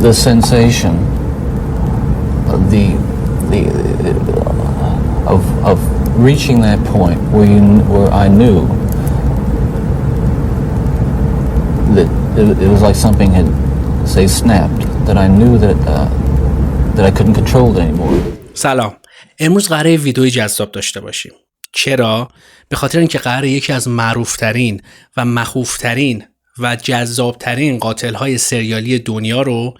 the sensation, of reaching that point where I knew that it was like something had, say, snapped, that I knew that I couldn't control it anymore. سلام. امروز قراره ویدیوی جذاب داشته باشیم. چرا؟ به خاطر اینکه قراره یکی از معروفترین و مخوفترین و جذابترین قاتل‌های سریالی دنیا رو،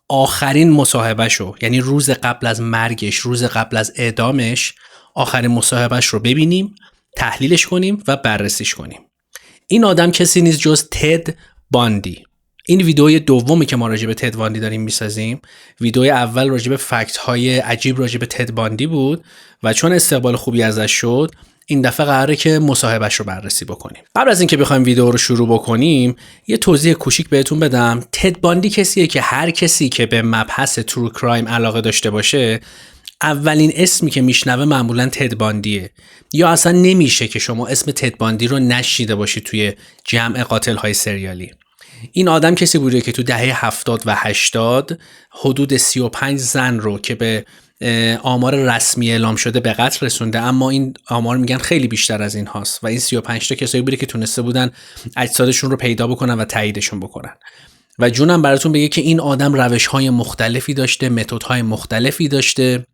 آخرین مصاحبه شو، یعنی روز قبل از مرگش، روز قبل از اعدامش، آخرین مصاحبهش رو ببینیم، تحلیلش کنیم و بررسیش کنیم. این آدم کسی نیست جز تد باندی. این ویدیوی دومی که ما راجع به تد باندی داریم میسازیم. ویدیوی اول راجع به فکت های عجیب راجع به تد باندی بود و چون استقبال خوبی ازش شد، این دفعه قراره که مصاحبهش رو بررسی بکنیم. قبل از اینکه بخوایم ویدیو رو شروع بکنیم، یه توضیح کوچیک بهتون بدم. تد باندی کسیه که هر کسی که به مبحث ترو کرایم علاقه داشته باشه، اولین اسمی که میشنوه معمولا تد باندیه، یا اصلا نمیشه که شما اسم تد باندی رو نشنیده باشید توی جمع قاتل‌های سریالی. این آدم کسی بوده که تو دهه 70 و 80 حدود 35 زن رو که به آمار رسمی اعلام شده به قتل رسونده، اما این آمار میگن خیلی بیشتر از این هاست و این 35 تا کسایی بوده که تونسته بودن اجسادشون رو پیدا بکنن و تاییدشون بکنن. و جونم براتون بگه که این آدم روش‌های مختلفی داشته، متدهای مختلفی داشته،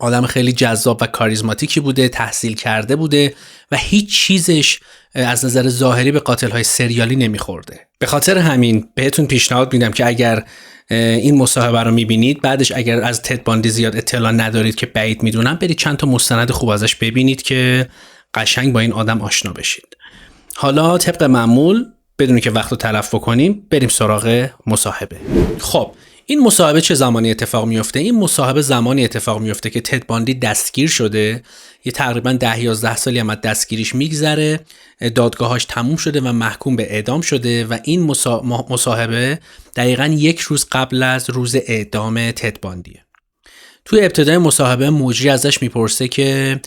آدم خیلی جذاب و کاریزماتیکی بوده، تحصیل کرده بوده و هیچ چیزش از نظر ظاهری به قاتل‌های سریالی نمیخورده. به خاطر همین بهتون پیشنهاد میدم که اگر این مصاحبه رو میبینید، بعدش اگر از تد باندی زیاد اطلاع ندارید که بعید میدونم، برید چند تا مستند خوب ازش ببینید که قشنگ با این آدم آشنا بشید. حالا طبق معمول بدون که وقت رو تلف کنیم بریم سراغ مصاحبه. خب این مصاحبه چه زمانی اتفاق میفته؟ این مصاحبه زمانی اتفاق میفته که تد باندی دستگیر شده، یه تقریبا 10-11 سالی هم از دستگیریش میگذره، دادگاهاش تموم شده و محکوم به اعدام شده و این مصاحبه دقیقاً یک روز قبل از روز اعدام تد باندیه. توی ابتدای مصاحبه مجری ازش میپرسه که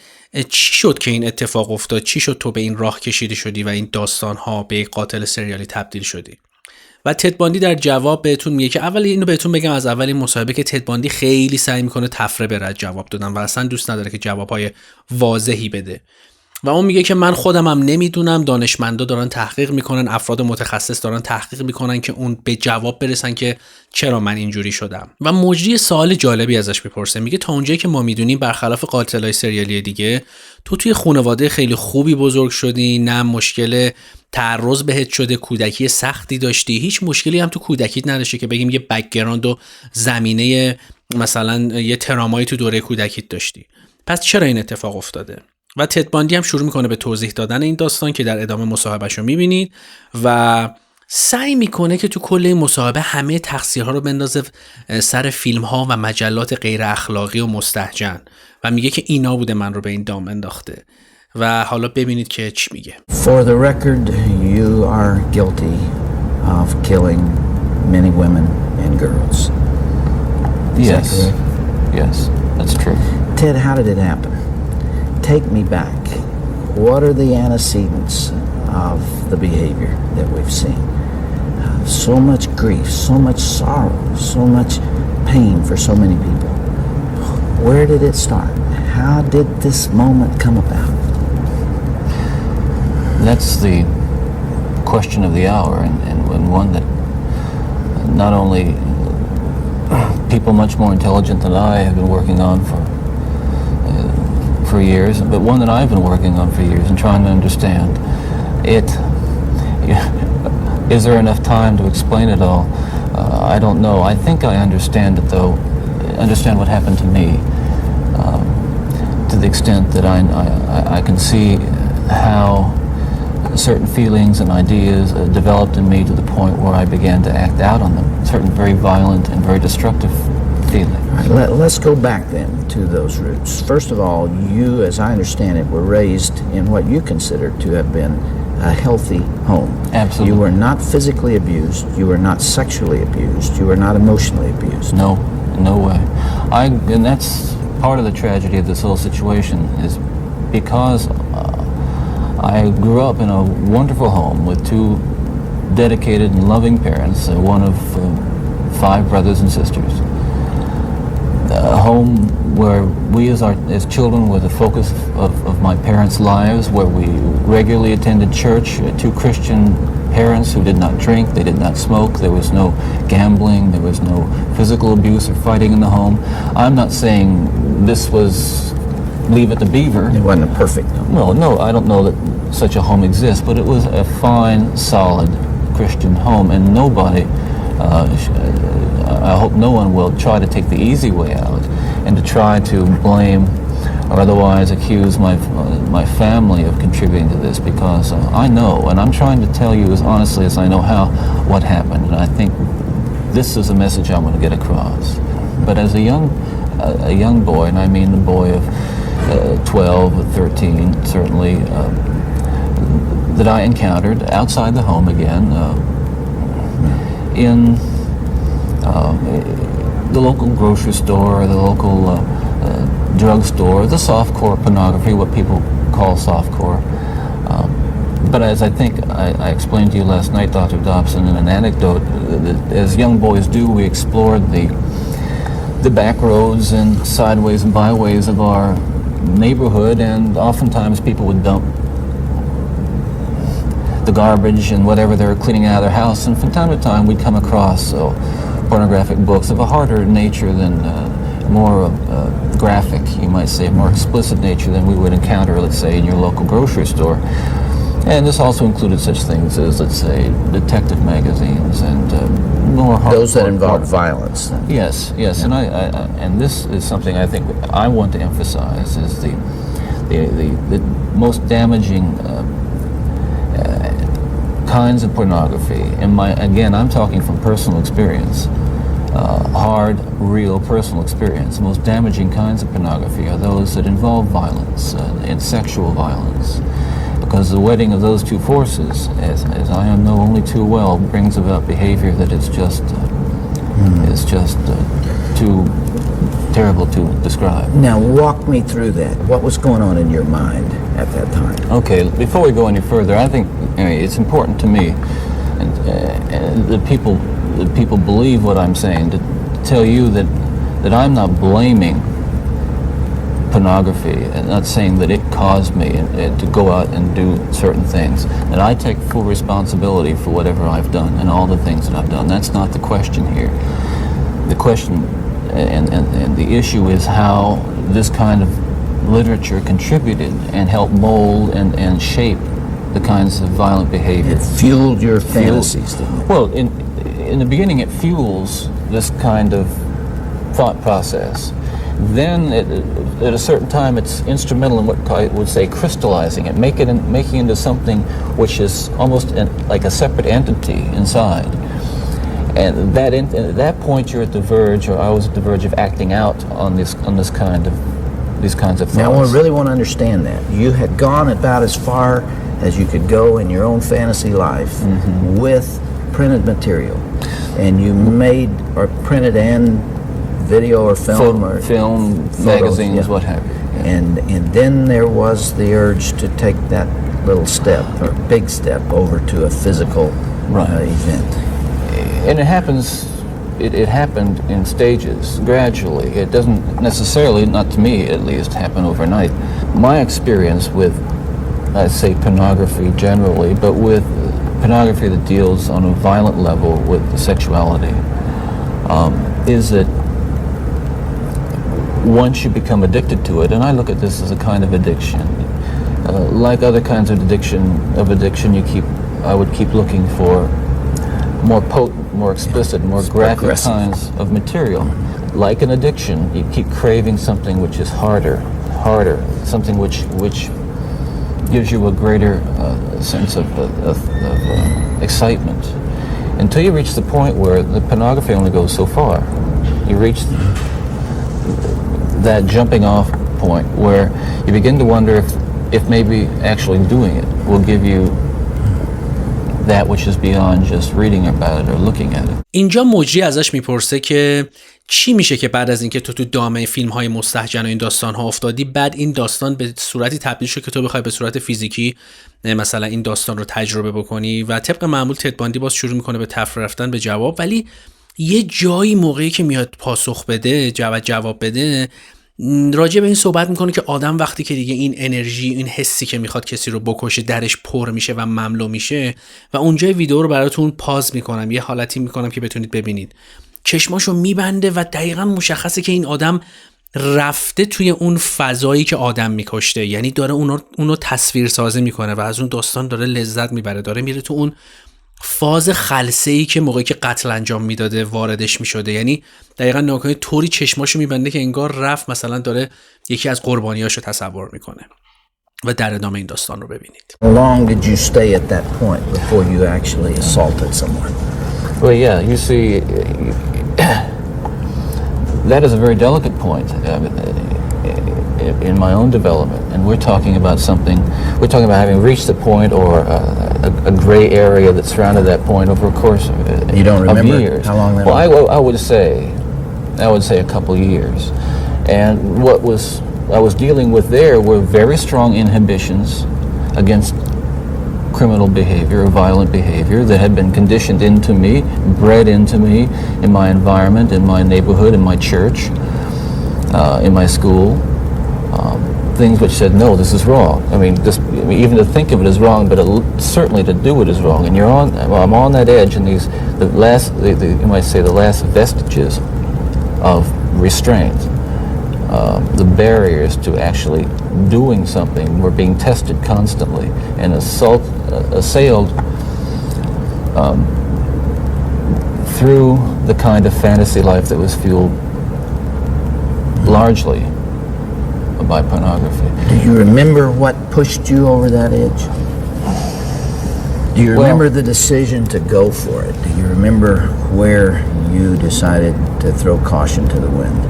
چی شد که این اتفاق افتاد؟ چی شد تو به این راه کشیده شدی و این داستان‌ها به یک قاتل سریالی تبدیل شدی؟ و تد باندی در جواب بهتون میگه که اول اینو بهتون بگم از اول این مصاحبه که تد باندی خیلی سعی میکنه تفره بره جواب دادن و اصلا دوست نداره که جوابهای واضحی بده. و اون میگه که من خودم هم نمیدونم، دانشمندا دارن تحقیق میکنن، افراد متخصص دارن تحقیق میکنن که اون به جواب برسن که چرا من اینجوری شدم. و مجری سوال جالبی ازش میپرسه، میگه تا اونجایی که ما میدونیم برخلاف قاتلای سریالی دیگه، تو توی خانواده خیلی خوبی بزرگ شدی، نه مشکل تعرض بهت شده، کودکی سختی داشتی، هیچ مشکلی هم تو کودکیت نداشتی که بگیم یه بک‌گراند و زمینه مثلا یه ترامایی تو دوره کودکیت داشتی، پس چرا این اتفاق افتاده؟ و تد باندی هم شروع میکنه به توضیح دادن این داستان که در ادامه مصاحبهشو میبینید و سعی میکنه که تو کل این مصاحبه همه تقصیرها رو بندازه سر فیلم ها و مجلات غیر اخلاقی و مستهجن و میگه که اینا بوده من رو به این دام انداخته. و حالا ببینید که چی میگه. For the record, you are guilty of killing many women and girls. Yes. Yes, that's true. Ted, how did it happen? Take me back. What are the antecedents of the behavior that we've seen? So much grief, so much sorrow, so much pain for so many people. Where did it start? How did this moment come about? That's the question of the hour, and one that not only people much more intelligent than I have been working on for years, but one that I've been working on for years and trying to understand it. Is there enough time to explain it all? I don't know. I think I understand it, though. Understand what happened to me, to the extent that I can see how certain feelings and ideas developed in me to the point where I began to act out on them. Certain very violent and very destructive feelings. Right, let's go back then to those roots. First of all, you, as I understand it, were raised in what you consider to have been a healthy home. Absolutely. You were not physically abused. You were not sexually abused. You were not emotionally abused. No, no way. And that's part of the tragedy of this whole situation is because I grew up in a wonderful home with two dedicated and loving parents, one of 5 brothers and sisters. A home where we as children were the focus of my parents' lives, where we regularly attended church, 2 Christian parents who did not drink, they did not smoke, there was no gambling, there was no physical abuse or fighting in the home. I'm not saying this was Leave It to Beaver. It wasn't perfect. Well, no, I don't know that such a home exists, but it was a fine, solid Christian home, and nobody, I hope no one will try to take the easy way out and to try to blame or otherwise accuse my family of contributing to this, because I know, and I'm trying to tell you as honestly as I know what happened, and I think this is a message I want to get across. But as a young boy, and I mean the boy of 12 or 13, certainly, that I encountered outside the home again, in the local grocery store, the local drugstore, the softcore pornography, what people call softcore. But as I think I explained to you last night, Dr. Dobson, in an anecdote, as young boys do, we explored the back roads and sideways and byways of our neighborhood, and oftentimes people would dump the garbage and whatever they were cleaning out of their house, and from time to time we'd come across pornographic books of a harder nature than more graphic, you might say, more explicit nature than we would encounter, let's say, in your local grocery store. And this also included such things as, let's say, detective magazines and more hardcore. Those that involve violence. Then. Yes, yes, yeah. And this is something I think I want to emphasize is the most damaging kinds of pornography. Again, I'm talking from personal experience. Hard, real, personal experience. The most damaging kinds of pornography are those that involve violence and sexual violence, because the wedding of those two forces, as I know only too well, brings about behavior that is just too terrible to describe. Now, walk me through that. What was going on in your mind at that time? Okay, before we go any further, I think it's important to me, and the people believe what I'm saying, to tell you that I'm not blaming pornography and not saying that it caused me to go out and do certain things, and I take full responsibility for whatever I've done and all the things that I've done. That's not the question here. The question and the issue is how this kind of literature contributed and helped mold and shape the kinds of violent behavior. It fueled your fantasies, didn't it? Well, in the beginning it fuels this kind of thought process. Then at a certain time it's instrumental in what I would say crystallizing it, making into something which is almost like a separate entity inside. And at that point you're at the verge, or I was at the verge of acting out on these kinds of thoughts. Now I really want to understand that. You had gone about as far as you could go in your own fantasy life with printed material, and you made or printed and video or film magazines, yeah. What have you. Yeah. And then there was the urge to take that little step or big step over to a physical event. And it happened in stages, gradually. It doesn't necessarily, not to me at least, happen overnight. My experience with, I'd say, pornography generally, but with pornography that deals on a violent level with sexuality, is that once you become addicted to it, and I look at this as a kind of addiction, like other kinds of addiction, I would keep looking for more potent, more explicit, more graphic kinds of material. Like an addiction, you keep craving something which is harder, something which gives you a greater sense of excitement, until you reach the point where the pornography only goes so far. You reach that jumping off point where you begin to wonder if maybe actually doing it will give you that which is beyond just reading about it or looking at it. اینجا مجری ازش میپرسه که چی میشه که بعد از اینکه تو دامه فیلم‌های مستهجن و این داستان‌ها افتادی، بعد این داستان به صورتی تبدیل شد که تو بخوای به صورت فیزیکی مثلا این داستان رو تجربه بکنی. و طبق معمول تد باندی باز شروع میکنه به تفره رفتن به جواب، ولی یه جایی موقعی که میاد پاسخ بده، جواب بده، راجع به این صحبت میکنه که آدم وقتی که دیگه این انرژی، این حسی که میخواد کسی رو بکشه درش پر میشه و مملو میشه. و اونجای ویدیو رو براتون پاز میکنم، یه حالتی میکنم که بتونید ببینید. چشماشو میبنده و دقیقا مشخصه که این آدم رفته توی اون فضایی که آدم میکشته، یعنی داره اونو تصویر سازی میکنه و از اون داستان داره لذت میبره، داره میره تو اون فاز خلسه‌ای که موقعی که قتل انجام میداده واردش میشده. یعنی دقیقاً ناگهان طوری چشماشو میبنده که انگار رفت مثلا داره یکی از قربانیاشو تصور میکنه. و در ادامه این داستان رو ببینید. How long did you stay at that point before you actually assaulted someone? Well, yeah, you see, that is a very delicate point in my own development, and we're talking about having reached the point or a gray area that surrounded that point over a course of You don't remember years. how long that Well, was? I would say a couple years, and I was dealing with there were very strong inhibitions against criminal behavior or violent behavior that had been conditioned into me, bred into me in my environment, in my neighborhood, in my church, in my school. Things which said, no, this is wrong. I mean, even to think of it is wrong, but certainly to do it is wrong. And I'm on that edge, and you might say the last vestiges of restraint. The barriers to actually doing something were being tested constantly and assailed through the kind of fantasy life that was fueled largely by pornography. Do you remember what pushed you over that edge? Do you remember the decision to go for it? Do you remember where you decided to throw caution to the wind?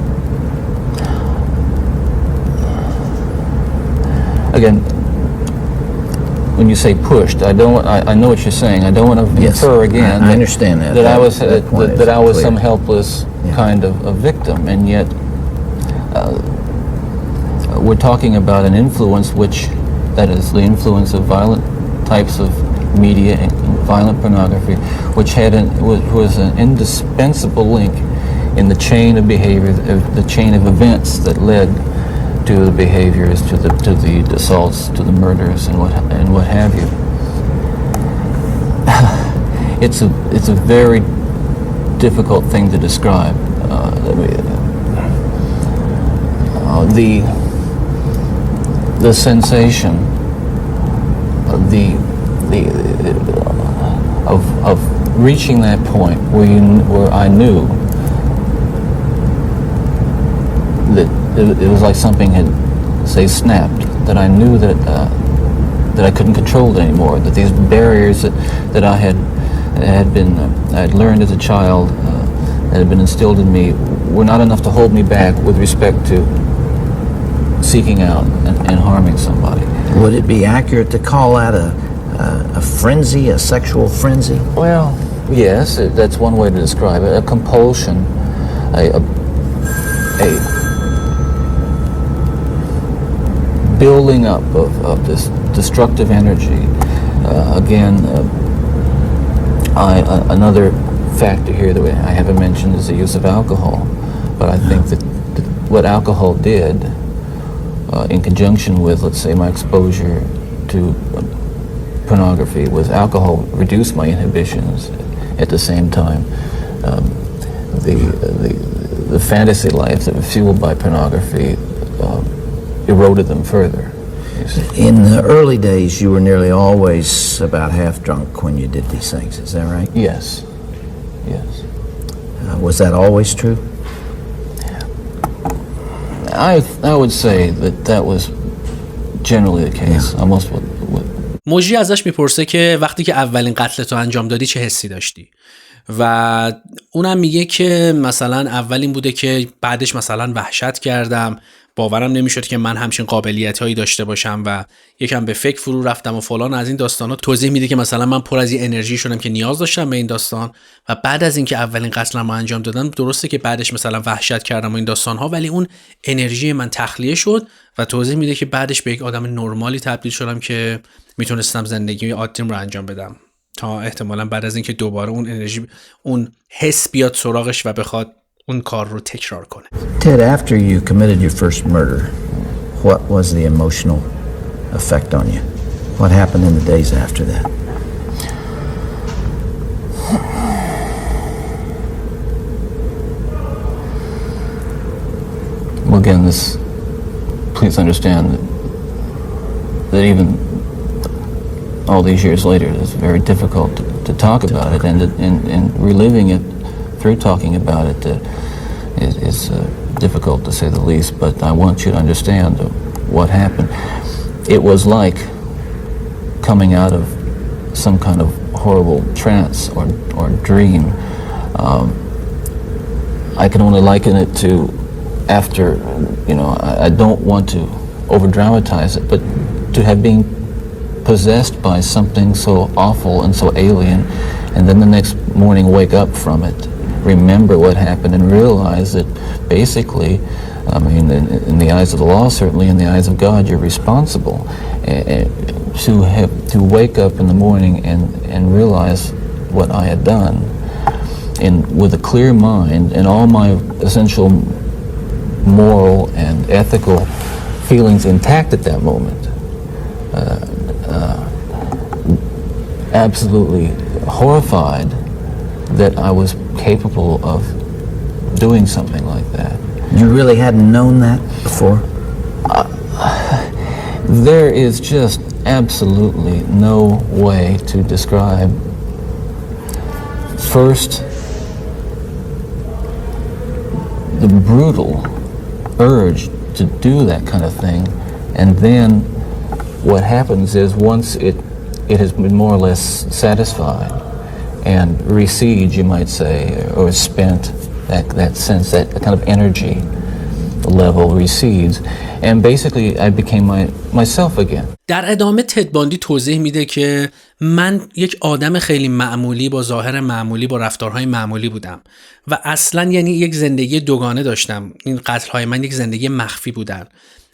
Again, when you say pushed, I know what you're saying. I don't want to infer again. I understand that. That I was some helpless kind of a victim, and yet we're talking about an influence that is the influence of violent types of media and violent pornography, which was an indispensable link in the chain of behavior, the chain of events that led to the behaviors, to the assaults, to the murders, and what have you. It's a very difficult thing to describe. The sensation, of reaching that point where I knew that it was like something had, say, snapped. That I knew that I couldn't control it anymore. That these barriers that I had learned as a child, that had been instilled in me, were not enough to hold me back with respect to seeking out and harming somebody. Would it be accurate to call that a frenzy, a sexual frenzy? Well, yes, that's one way to describe it. A compulsion, a building up of this destructive energy. Another factor here that I haven't mentioned is the use of alcohol. But I think that what alcohol did, in conjunction with, let's say, my exposure to pornography, was alcohol reduced my inhibitions. At the same time, the fantasy life that was fueled by pornography eroded them further. In the early days, you were nearly always about half drunk when you did these things. Is that right? Yes. Was that always true? I would say that was generally the case. Almost what مجری ازش میپرسه که وقتی که اولین قتلتو انجام دادی چه حسی داشتی؟ و اونم میگه که مثلا اولین بوده که بعدش مثلا وحشت کردم، باورم نمیشد که من همچین قابلیت‌هایی داشته باشم و یکم به فکر فرو رفتم و فلان. از این داستانا توضیح میده که مثلا من پر از این انرژی شدم که نیاز داشتم به این داستان و بعد از اینکه اولین قتلم رو انجام دادم، درسته که بعدش مثلا وحشت کردم و این داستان‌ها، ولی اون انرژی من تخلیه شد و توضیح میده که بعدش به یک آدم نرمالی تبدیل شدم که میتونستم زندگی عادیم رو انجام بدم تا احتمالاً بعد از اینکه دوباره اون انرژی، اون حس بیاد سراغش و بخواد اون کار رو تکرار کنه. Ted, after you committed your first murder, what was the emotional effect on you? What happened in the days after that? Well, again, please understand that even all these years later, it's very difficult to talk about it, and reliving it through talking about it is difficult to say the least, but I want you to understand what happened. It was like coming out of some kind of horrible trance or dream. I can only liken it to after, I don't want to over-dramatize it, but to have been possessed by something so awful and so alien, and then the next morning wake up from it, remember what happened and realize that basically, I mean, in the eyes of the law, certainly in the eyes of God, you're responsible. To wake up in the morning and realize what I had done, and with a clear mind and all my essential moral and ethical feelings intact at that moment, absolutely horrified that I was capable of doing something like that. You really hadn't known that before? There is just absolutely no way to describe, first, the brutal urge to do that kind of thing, and then what happens is once it has been more or less satisfied and recedes, you might say, or spent, that sense, that kind of energy level recedes, and basically I became myself again. در ادامه تد باندی توضیح میده که من یک آدم خیلی معمولی با ظاهر معمولی با رفتارهای معمولی بودم و اصلا یعنی یک زندگی دوگانه داشتم. این قتل‌های من یک زندگی مخفی بودن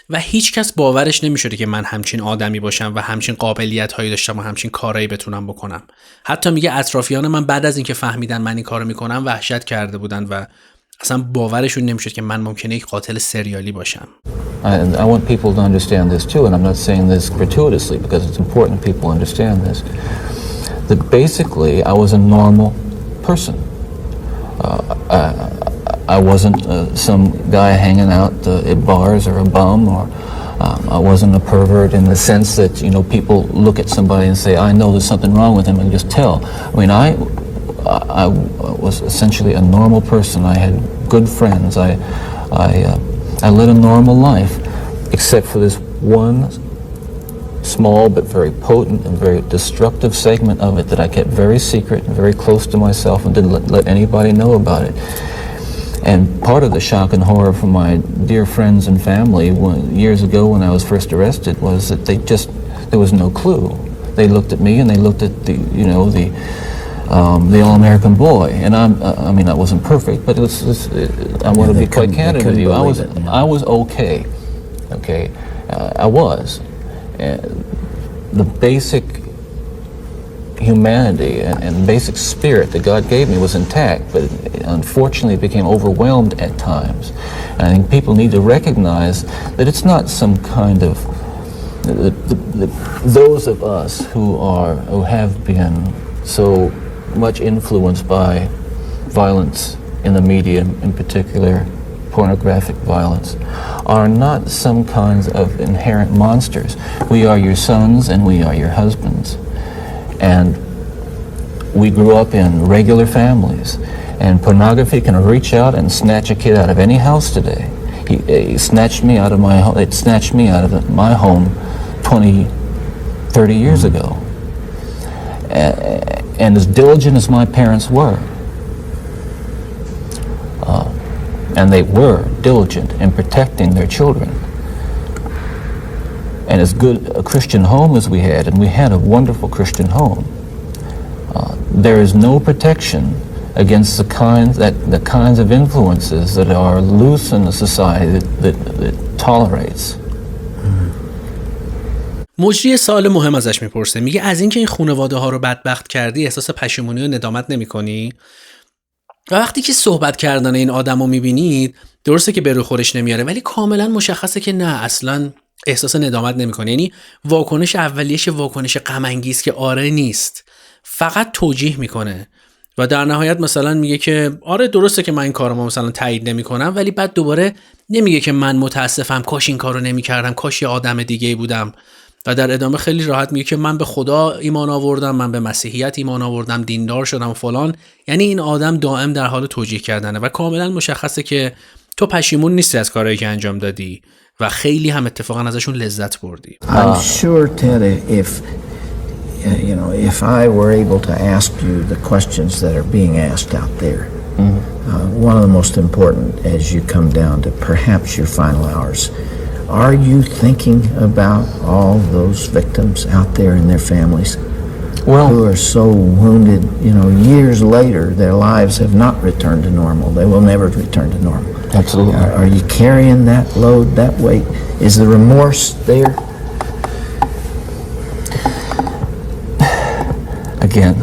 و هیچ کس باورش نمی‌شده که من همچین آدمی باشم و همچین قابلیت‌هایی داشتم و همچین کارهایی بتونم بکنم. حتی میگه اطرافیان من بعد از اینکه فهمیدن من این کارو میکنم وحشت کرده بودن و اصلا باورشون نمیشد که من ممکنه یک قاتل سریالی باشم. I want people to understand this too, and I'm not saying this gratuitously because it's important people understand this. That basically I was a normal person. I wasn't some guy hanging out at bars or a bum, or I wasn't a pervert in the sense that, people look at somebody and say, I know there's something wrong with him, and just tell. I mean, I was essentially a normal person. I had good friends. I led a normal life, except for this one small but very potent and very destructive segment of it that I kept very secret and very close to myself and didn't let anybody know about it. And part of the shock and horror from my dear friends and family years ago when I was first arrested was that there was no clue. They looked at me and they looked at the all-American boy, and I wasn't perfect, but I want to be quite candid with you. I was okay. I was. The basic humanity and basic spirit that God gave me was intact, but unfortunately it became overwhelmed at times. And I think people need to recognize that it's not some kind of those of us who have been so much influenced by violence in the media, in particular pornographic violence, are not some kinds of inherent monsters. We are your sons and we are your husbands. And we grew up in regular families, and pornography can reach out and snatch a kid out of any house today. He snatched me out of my home. It snatched me out of my home 20, 30 years ago. And as diligent as my parents were, and they were diligent in protecting their children. And as good a Christian home as we had, and we had a wonderful Christian home, there is no protection against the kinds of influences that are loose in a society that tolerates. مجری سوال مهم ازش میپرسه، میگه از اینکه این خانواده ها رو بدبخت کردی احساس پشیمونی و ندامت نمی‌کنی؟ و وقتی که صحبت کردن این آدمو میبینید درسته که به روی خودش نمیاره، ولی کاملا مشخصه که نه، اصلا احساس ندامت نمی‌کنه. یعنی واکنش اولیه‌ش واکنش غم انگیز که آره نیست، فقط توجیه میکنه و در نهایت مثلا میگه که آره درسته که من این کارو مثلا تایید نمیکنم، ولی بعد دوباره نمیگه که من متاسفم، کاش این کارو نمیکردم، کاش یه آدم دیگه‌ای بودم. و در ادامه خیلی راحت میگه که من به خدا ایمان آوردم، من به مسیحیت ایمان آوردم، دیندار شدم و فلان. یعنی این آدم دائم در حال توجیه کردنه و کاملا مشخصه که تو پشیمون نیستی از کارهایی که انجام دادی و خیلی هم اتفاقا ازشون لذت بردی. I'm sure, Ted, if I were able to ask you the questions that are being asked out there, one of the most important as you come down to perhaps your final hours, are you thinking about all those victims out there and their families who are so wounded, years later, their lives have not returned to normal. They will never return to normal. Absolutely. Are you carrying that load, that weight? Is the remorse there? Again,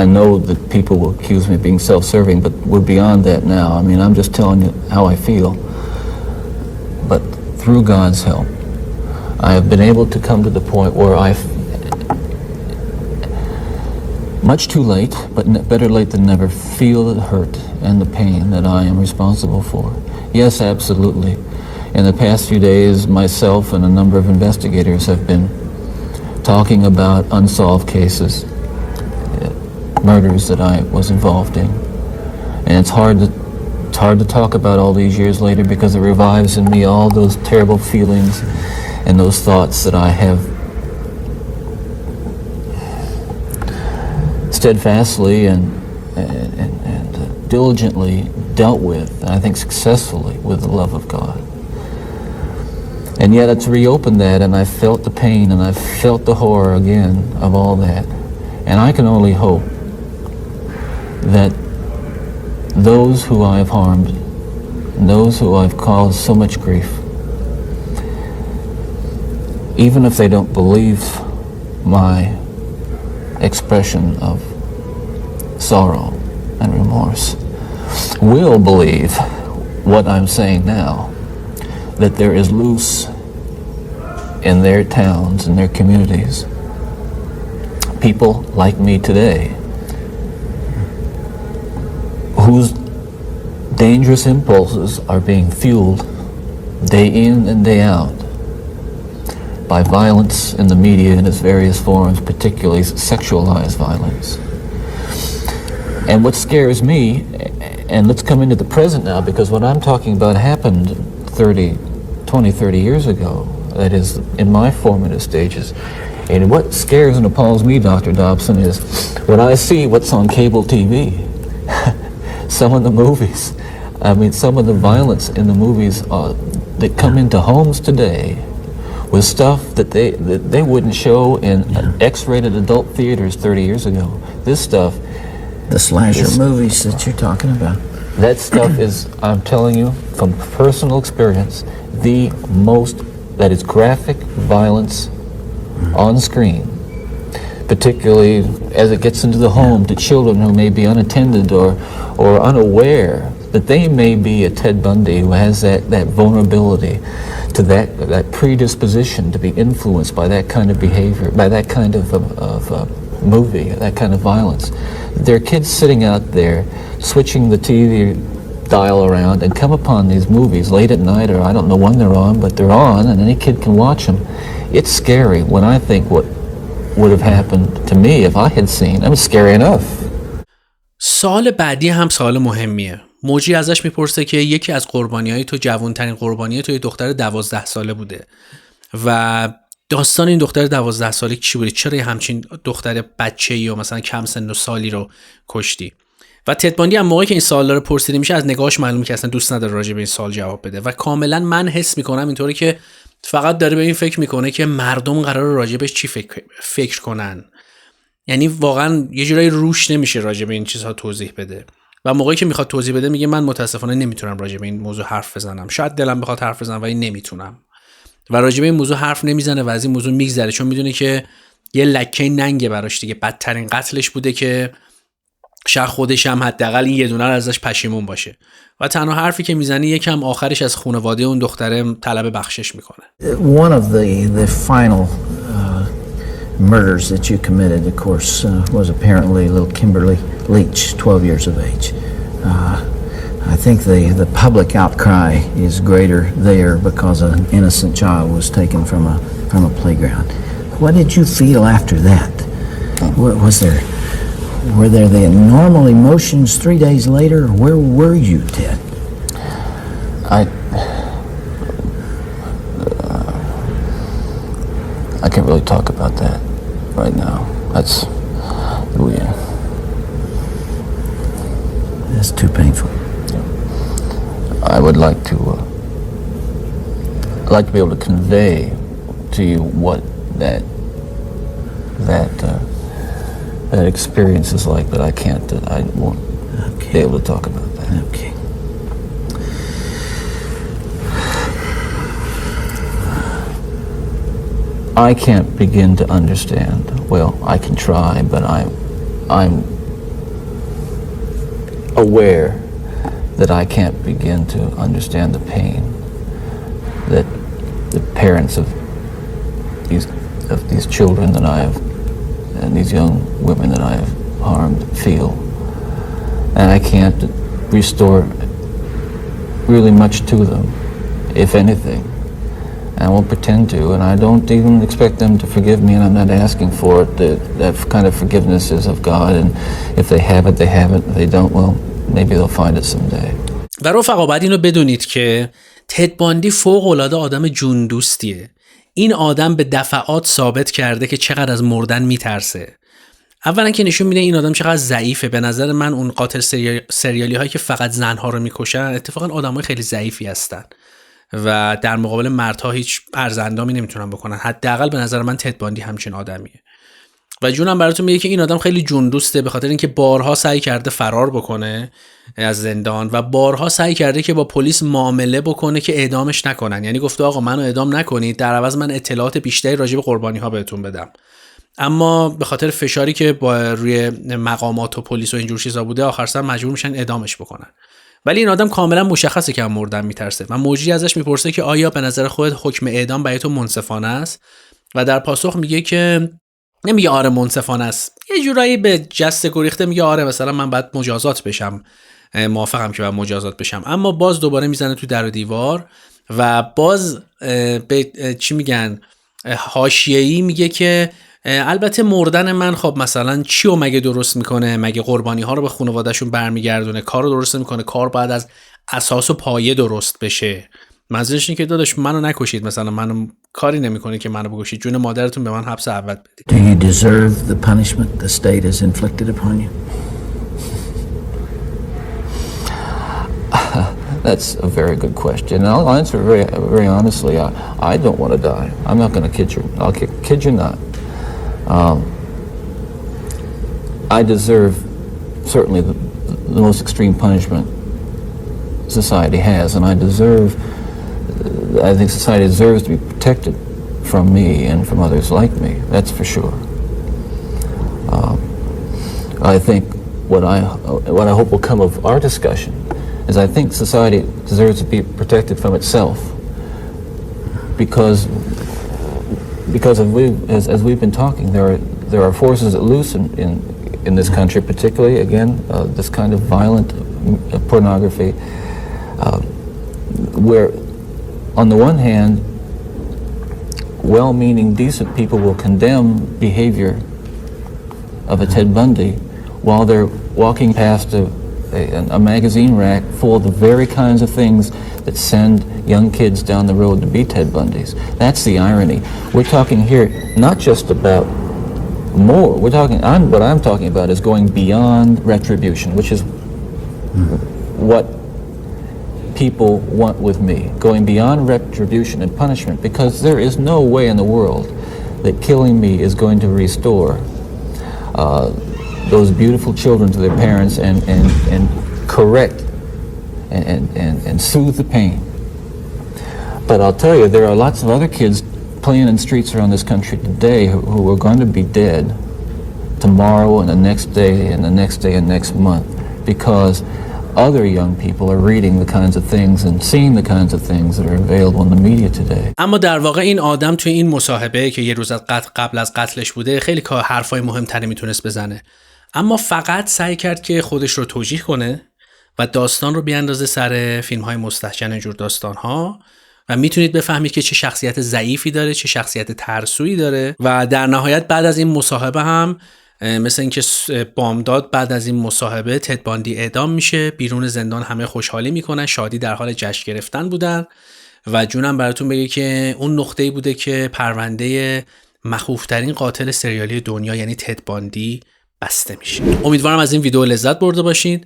I know that people will accuse me of being self-serving, but we're beyond that now. I mean, I'm just telling you how I feel. But through God's help, I have been able to come to the point where much too late, but better late than never, feel the hurt and the pain that I am responsible for. Yes, absolutely. In the past few days, myself and a number of investigators have been talking about unsolved cases, murders that I was involved in. And it's hard to talk about all these years later because it revives in me all those terrible feelings and those thoughts that I have steadfastly and diligently dealt with, and I think successfully, with the love of God. And yet it's reopened that, and I felt the pain and I felt the horror again of all that. And I can only hope that those who I have harmed, those who I've caused so much grief, even if they don't believe my expression of sorrow and remorse, will believe what I'm saying now, that there is loose in their towns and their communities people like me today whose dangerous impulses are being fueled day in and day out by violence in the media in its various forms, particularly sexualized violence. And what scares me, and let's come into the present now, because what I'm talking about happened 20, 30 years ago, that is in my formative stages. And what scares and appalls me, Dr. Dobson, is when I see what's on cable TV, some of the movies, some of the violence in the movies that come into homes today with stuff that they wouldn't show in X-rated adult theaters 30 years ago. This stuff, the slasher movies that you're talking about, that stuff is, I'm telling you from personal experience, the most, that is graphic violence on screen, particularly as it gets into the home to children who may be unattended or unaware that they may be a Ted Bundy who has that vulnerability to that predisposition to be influenced by that kind of behavior, by that kind of movie, that kind of violence. There are kids sitting out there switching the TV dial around and come upon these movies late at night, or I don't know when they're on, but they're on and any kid can watch them. It's scary when I think what would have happened to me if I had seen. It was scary enough. سوال بعدی هم سوال مهمیه. موجی ازش میپرسه که یکی از قربانی‌های تو، جوان‌ترین قربانی تو، یه دختر 12 ساله بوده و داستان این دختر 12 ساله چی بوده؟ چرا همچین دختر بچه‌ای و مثلا کم سن و سالی رو کشتی؟ و تد باندی هم موقعی که این سوال داره پرسیده میشه از نگاهش معلومه که اصلا دوست نداره راجع به این سوال جواب بده و کاملا من حس میکنم اینطوری که فقط داره به این فکر میکنه که مردم قراره راجبش چی فکر کنن. یعنی واقعا یه جورایی روش نمیشه راجع به این چیزها توضیح بده و موقعی که میخواد توضیح بده میگه من متاسفانه نمیتونم راجع به این موضوع حرف بزنم. شاید دلم بخواد حرف بزنم ولی نمیتونم. و راجع به این موضوع حرف نمیزنه و از این موضوع میگذره چون میدونه که یه لکه ننگه براش دیگه. بدترین قتلش بوده که شاید خودش هم حداقل این یه دونه رو ازش پشیمون باشه و تنها حرفی که میزنه یکم آخرش از خانواده اون دختره طلب بخشش میکنه. One of the final murders that you committed, of course, was apparently little Kimberly Leach, 12 years of age. I think the public outcry is greater there because an innocent child was taken from a playground. What did you feel after that? Were there the normal emotions 3 days later? Or where were you, Ted? I can't really talk about that right now. That's too painful. I would like to be able to convey to you what that experience is like, but I won't be able to talk about that. Okay. I can't begin to understand. Well, I can try, but I'm aware that I can't begin to understand the pain that the parents of these children that I have and these young women that I have harmed feel. And I can't restore really much to them, if anything. I won't pretend to, and I don't even expect them to forgive me, and I'm not asking for it. That kind of forgiveness is of God, and if they have it, they have it. If they don't, well, maybe they'll find it someday. و رفقا باید اینو بدونید که تد باندی فوق‌العاده آدم جون دوستیه. این آدم به دفعات ثابت کرده که چقدر از مردن میترسه. اولا که نشون میده این آدم چقدر ضعیفه. به نظر من اون قاتل سریالی هایی که فقط زنها رو میکشن اتفاقا آدمای خیلی ضعیفی هستن و در مقابل مردها هیچ ارزندامی نمیتونن بکنن. حداقل به نظر من تد باندی همچین آدمیه. و جونم براتون میگه که این آدم خیلی جون دوسته، به خاطر اینکه بارها سعی کرده فرار بکنه از زندان و بارها سعی کرده که با پلیس معامله بکنه که اعدامش نکنن. یعنی گفته آقا منو اعدام نکنید، در عوض من اطلاعات بیشتری راجع به قربانی ها بهتون بدم. اما به خاطر فشاری که با روی مقامات و پلیس و اینجور چیزا بوده آخر سر مجبور میشن اعدامش بکنن. ولی این آدم کاملا مشخصه که مردن میترسه و موجی ازش میپرسه که آیا به نظر خودت حکم اعدام برای تو منصفانه است؟ و در پاسخ میگه که نمیگه آره منصفانه است، یه جورایی به جست گریخته میگه آره مثلا من باید مجازات بشم، موافقم که باید مجازات بشم. اما باز دوباره میزنه تو در و دیوار و باز به چی میگن حاشیه‌ای میگه که البته مردن من خب مثلا چی و مگه درست میکنه؟ مگه قربانی ها رو به خانواده‌شون برمیگردونه؟ کار رو درست میکنه؟ کار باید از اساس و پایه درست بشه. منظورش اینه که داداش منو نکشید، مثلا منو کاری نمیکنه که منو بکشید، جون مادرتون به من حبس ابد بدید. Do you deserve the punishment the state has inflicted upon you? That's a very good question. And I'll answer very, very honestly. I don't want to die. I'm not going to kid you. I'll kid you not. I deserve certainly the most extreme punishment society has, and I think society deserves to be protected from me and from others like me. That's for sure. I think what I hope will come of our discussion is I think society deserves to be protected from itself because as we've been talking, there are forces at loose in this country, particularly again this kind of violent pornography, where on the one hand well-meaning decent people will condemn behavior of a Ted Bundy while they're walking past a magazine rack full of the very kinds of things that send young kids down the road to be Ted Bundys. That's the irony. We're talking here not just about more. What I'm talking about is going beyond retribution, which is what people want with me. Going beyond retribution and punishment, because there is no way in the world that killing me is going to restore those beautiful children to their parents and correct and soothe the pain. But I'll tell you, there are lots of other kids playing in streets around this country today who are going to be dead tomorrow and the next day and the next day and next month, because other young people are reading the kinds of things and seeing the kinds of things that are available in the media today. اما در واقع این آدم توی این مصاحبه که یه روز قبل از قتلش بوده خیلی حرفای مهمتری میتونست بزنه، اما فقط سعی کرد که خودش رو توجیه کنه و داستان رو بیاندازه سر فیلم‌های مستهجن جور داستان‌ها و میتونید بفهمید که چه شخصیت ضعیفی داره، چه شخصیت ترسویی داره. و در نهایت بعد از این مصاحبه هم مثل اینکه بامداد بعد از این مصاحبه تد باندی اعدام میشه، بیرون زندان همه خوشحالی میکنن، شادی در حال جشن گرفتن بودن و جونم براتون بگه که اون نقطه‌ای بوده که پرونده مخوفترین قاتل سریالی دنیا یعنی تد باندی بسته میشه. امیدوارم از این ویدیو لذت برده باشین.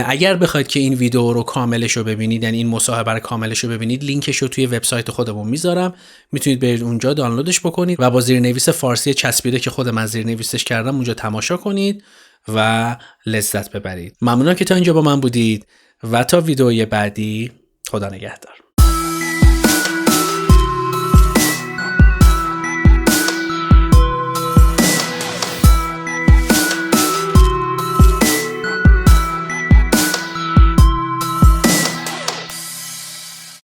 اگر بخواید که این ویدیو رو کاملش رو ببینید، یعنی این مصاحبه رو کاملش رو ببینید، لینکش رو توی وبسایت خودمون میذارم، میتونید برید اونجا دانلودش بکنید و با زیرنویس فارسی چسبیده که خودم از زیرنویسش کردم اونجا تماشا کنید و لذت ببرید. ممنونم که تا اینجا با من بودید و تا ویدیوی بعدی، خدا نگهدار.